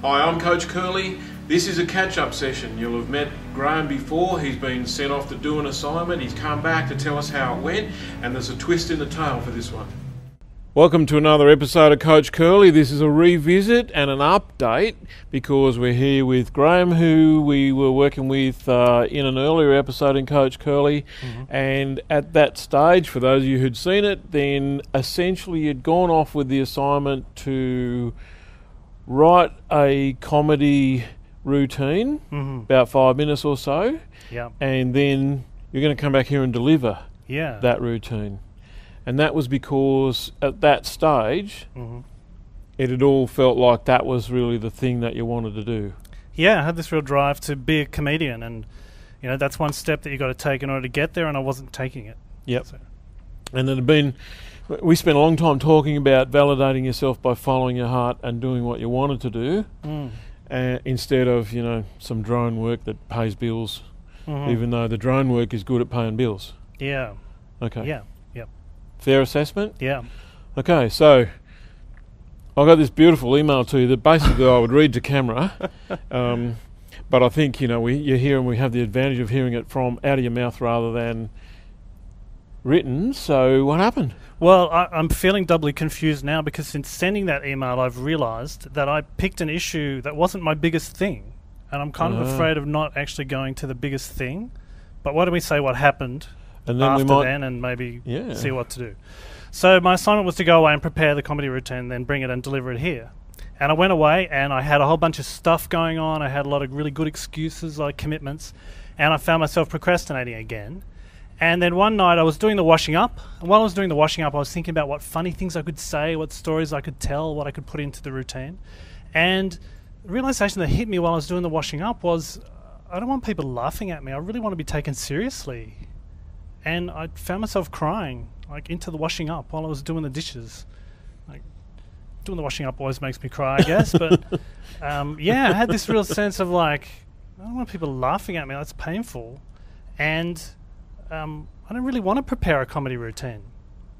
Hi, I'm Coach Curly. This is a catch-up session. You'll have met Graham before. He's been sent off to do an assignment. He's come back to tell us how it went, and there's a twist in the tale for this one. Welcome to another episode of Coach Curly. This is a revisit and an update because we're here with Graham, who we were working with in an earlier episode in Coach Curly. And at that stage, for those of you who'd seen it, then essentially you'd gone off with the assignment to write a comedy routine, about 5 minutes or so, and then you're going to come back here and deliver that routine. And that was because at that stage, it had all felt like that was really the thing that you wanted to do. Yeah, I had this real drive to be a comedian, and you know that's one step that you got to take in order to get there, and I wasn't taking it. Yep. So. And it had been, we spent a long time talking about validating yourself by following your heart and doing what you wanted to do, instead of, you know, some drone work that pays bills, even though the drone work is good at paying bills. Yeah. Okay. Yeah. Yep. Fair assessment? Yeah. Okay, so I got this beautiful email to you that basically I would read to camera, but I think, you know, you hear and we have the advantage of hearing it from out of your mouth rather than written. So what happened? Well, I'm feeling doubly confused now because since sending that email, I've realised that I picked an issue that wasn't my biggest thing, and I'm kind of afraid of not actually going to the biggest thing. But why don't we say what happened and then after then and maybe see what to do. So my assignment was to go away and prepare the comedy routine, then bring it and deliver it here. And I went away and I had a whole bunch of stuff going on. I had a lot of really good excuses, like commitments, and I found myself procrastinating again. And then one night I was doing the washing up, and while I was doing the washing up I was thinking about what funny things I could say, what stories I could tell, what I could put into the routine. And the realisation that hit me while I was doing the washing up was I don't want people laughing at me. I really want to be taken seriously. And I found myself crying, like, into the washing up while I was doing the dishes. Like, doing the washing up always makes me cry, I guess. But, yeah, I had this real sense of, like, I don't want people laughing at me. That's painful. And I don't really want to prepare a comedy routine.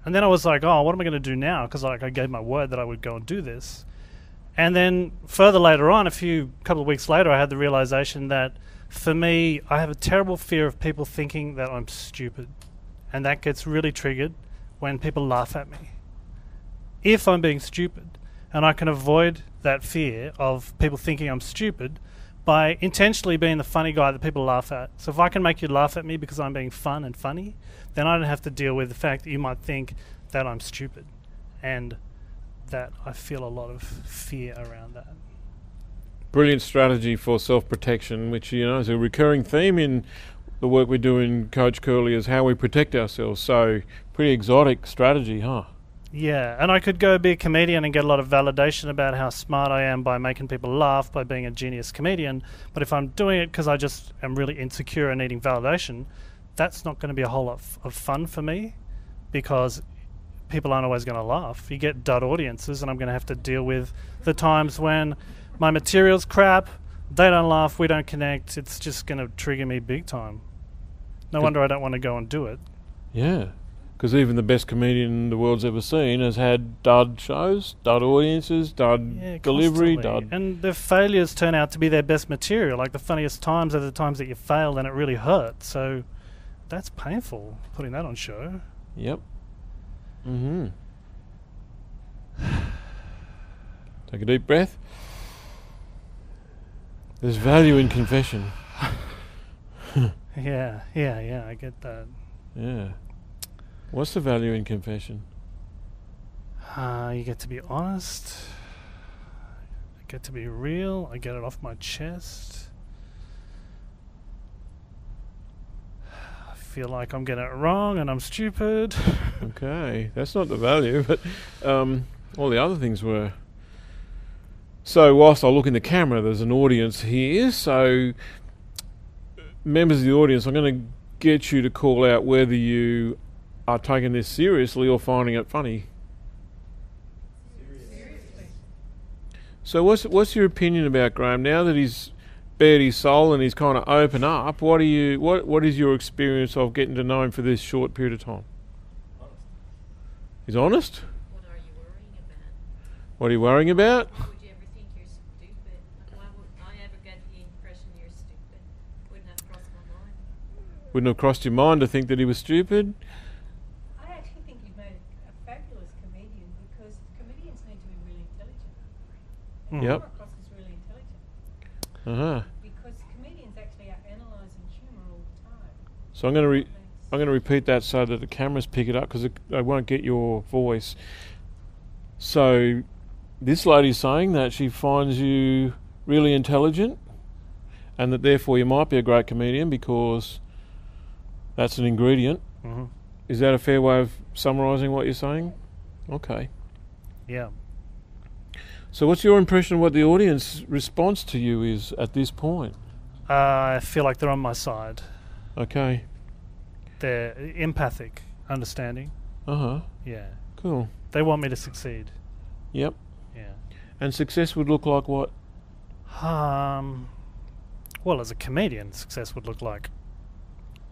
And then I was like, oh, what am I going to do now? Because, like, I gave my word that I would go and do this. And then further later on, couple of weeks later, I had the realization that for me, I have a terrible fear of people thinking that I'm stupid. And that gets really triggered when people laugh at me. If I'm being stupid, and I can avoid that fear of people thinking I'm stupid by intentionally being the funny guy that people laugh at. So if I can make you laugh at me because I'm being fun and funny, then I don't have to deal with the fact that you might think that I'm stupid. And that I feel a lot of fear around that. Brilliant strategy for self-protection, which, you know, is a recurring theme in the work we do in Coach Curly, is how we protect ourselves. So pretty exotic strategy, huh? Yeah, and I could go be a comedian and get a lot of validation about how smart I am by making people laugh, by being a genius comedian. But if I'm doing it because I just am really insecure and needing validation, that's not going to be a whole lot of fun for me, because people aren't always going to laugh. You get dud audiences, and I'm going to have to deal with the times when my material's crap, they don't laugh, we don't connect. It's just going to trigger me big time. No wonder I don't want to go and do it. Yeah, because even the best comedian the world's ever seen has had dud shows, dud audiences, dud delivery, dud... And their failures turn out to be their best material. Like, the funniest times are the times that you fail and it really hurts. So that's painful, putting that on show. Yep. Take a deep breath. There's value in confession. Yeah, I get that. Yeah. What's the value in confession? You get to be honest. I get to be real. I get it off my chest. I feel like I'm getting it wrong and I'm stupid. Okay, that's not the value, but all the other things were. So whilst I look in the camera, there's an audience here. So members of the audience, I'm going to get you to call out whether you are taking this seriously or finding it funny. Seriously. So what's your opinion about Graham now that he's bared his soul and he's kind of open up? What is your experience of getting to know him for this short period of time? Honest. He's honest. What are you worrying about? What are you worrying about? Why would you ever think you're stupid? Wouldn't have crossed your mind to think that he was stupid? I actually think you've made a fabulous comedian, because comedians need to be really intelligent. And Yep. come across as really intelligent. Uh-huh. Because comedians actually are analysing humour all the time. So I'm going to repeat that so that the cameras pick it up, because I won't get your voice. So this lady's saying that she finds you really intelligent, and that therefore you might be a great comedian because that's an ingredient. Mm-hmm. Is that a fair way of summarising what you're saying? Okay. Yeah. So what's your impression of what the audience response to you is at this point? I feel like they're on my side. Okay. They're empathic, understanding. Uh-huh. Yeah. Cool. They want me to succeed. Yep. Yeah. And success would look like what? Well, as a comedian, success would look like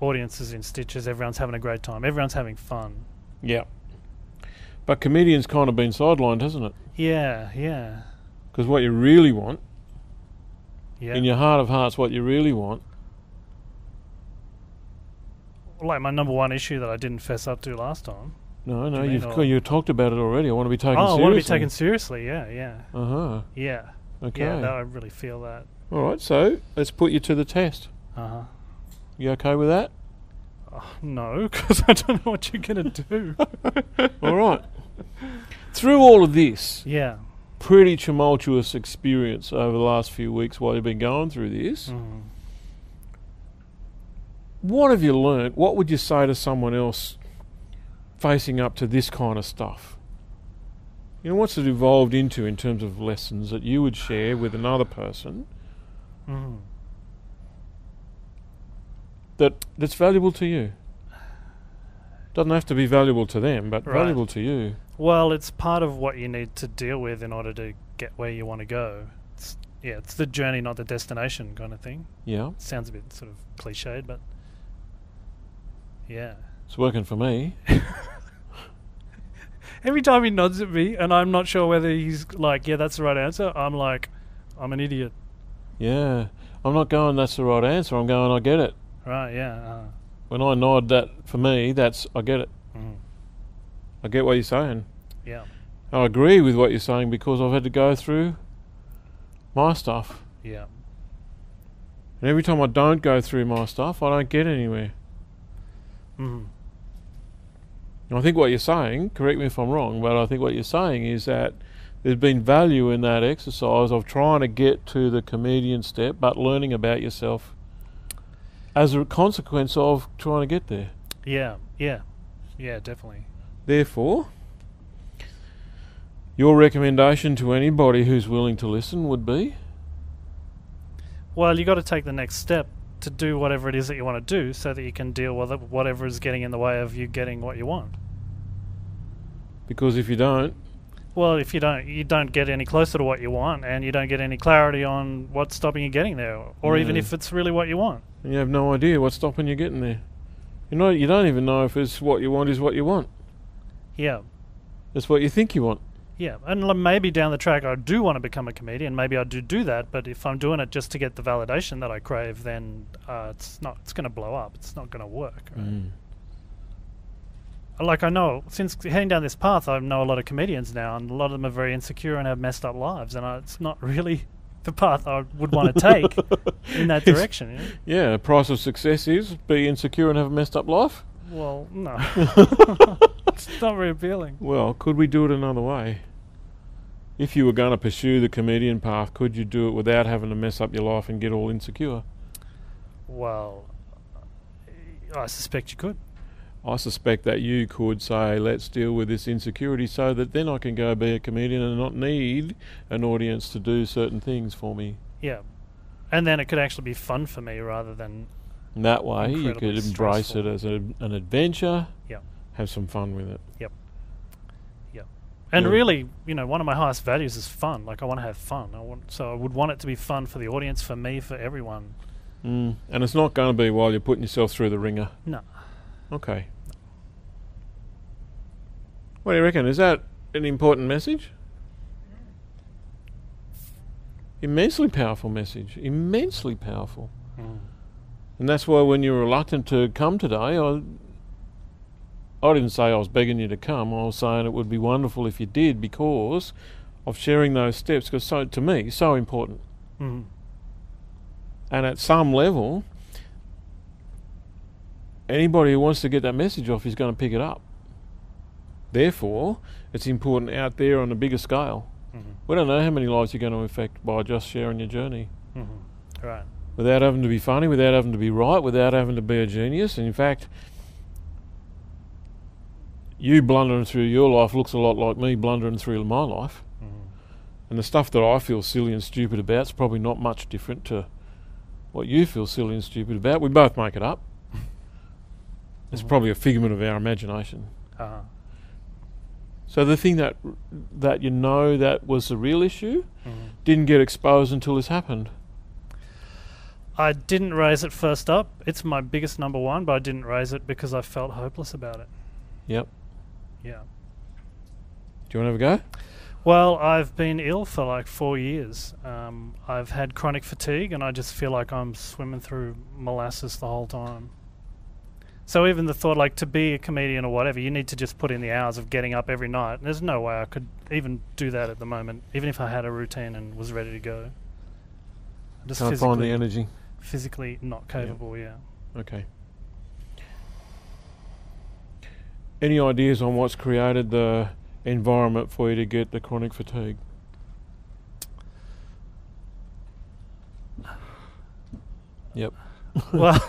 audiences in stitches, everyone's having a great time, everyone's having fun. Yeah. But comedian's kind of been sidelined, hasn't it? Yeah, yeah. Because what you really want, Yeah. in your heart of hearts, what you really want. Like my number one issue that I didn't fess up to last time. No, you you talked about it already. I want to be taken seriously. I want to be taken seriously, yeah. Uh-huh. Yeah. Okay. Yeah, no, I really feel that. All right, so let's put you to the test. Uh-huh. You okay with that? No, because I don't know what you're going to do. All right. Through all of this, Yeah. pretty tumultuous experience over the last few weeks while you've been going through this, what have you learnt? What would you say to someone else facing up to this kind of stuff? You know, what's it evolved into in terms of lessons that you would share with another person that's valuable to you? Doesn't have to be valuable to them, but valuable to you. Well, it's part of what you need to deal with in order to get where you want to go. It's the journey, not the destination kind of thing. Yeah. Sounds a bit sort of cliched, but yeah. It's working for me. Every time he nods at me and I'm not sure whether he's like, yeah, that's the right answer, I'm like, I'm an idiot. Yeah. I'm not going, that's the right answer. I'm going, I get it. Right, yeah. When I nod, that for me, that's, I get it. I get what you're saying. Yeah. I agree with what you're saying because I've had to go through my stuff. Yeah. And every time I don't go through my stuff, I don't get anywhere. And I think what you're saying, correct me if I'm wrong, but I think what you're saying is that there's been value in that exercise of trying to get to the comedian step, but learning about yourself as a consequence of trying to get there. Yeah, definitely. Therefore, your recommendation to anybody who's willing to listen would be? Well, you got to take the next step to do whatever it is that you want to do so that you can deal with whatever is getting in the way of you getting what you want. Because if you don't... Well, if you don't get any closer to what you want, and you don't get any clarity on what's stopping you getting there, or even if it's really what you want. And you have no idea what's stopping you getting there. You don't even know if it's what you want is what you want. Yeah. It's what you think you want. Yeah, and maybe down the track I do want to become a comedian. Maybe I do that, but if I'm doing it just to get the validation that I crave, then it's going to blow up. It's not going to work. Right? Like I know, since heading down this path, I know a lot of comedians now, and a lot of them are very insecure and have messed up lives, and it's not really the path I would want to take in that direction. You know? Yeah, the price of success is be insecure and have a messed up life? Well, no. It's not very appealing. Well, could we do it another way? If you were going to pursue the comedian path, could you do it without having to mess up your life and get all insecure? Well, I suspect you could. I suspect that you could say, let's deal with this insecurity so that then I can go be a comedian and not need an audience to do certain things for me. Yeah. And then it could actually be fun for me rather than... And that way you could embrace it as an adventure, have some fun with it. Yep. And really, one of my highest values is fun. Like, I want to have fun. So I would want it to be fun for the audience, for me, for everyone. And it's not going to be while you're putting yourself through the ringer. No. Okay. What do you reckon? Is that an important message? Immensely powerful message. Immensely powerful. And that's why when you were reluctant to come today, I didn't say I was begging you to come. I was saying it would be wonderful if you did, because of sharing those steps, because to me, so important. Mm-hmm. And at some level, anybody who wants to get that message off is going to pick it up. Therefore, it's important out there on a bigger scale. Mm-hmm. We don't know how many lives you're going to affect by just sharing your journey. Mm-hmm. Right. Without having to be funny, without having to be right, without having to be a genius. And in fact, you blundering through your life looks a lot like me blundering through my life. Mm-hmm. And the stuff that I feel silly and stupid about is probably not much different to what you feel silly and stupid about. We both make it up. It's probably a figment of our imagination. Uh-huh. So the thing that you know that was the real issue didn't get exposed until this happened. I didn't raise it first up. It's my biggest number one, but I didn't raise it because I felt hopeless about it. Yep. Yeah. Do you want to have a go? Well, I've been ill for like 4 years. I've had chronic fatigue, and I just feel like I'm swimming through molasses the whole time. So even the thought, like, to be a comedian or whatever, you need to just put in the hours of getting up every night. And there's no way I could even do that at the moment, even if I had a routine and was ready to go. I just can't find the energy. Physically not capable, yeah. Okay. Any ideas on what's created the environment for you to get the chronic fatigue? Yep. Well...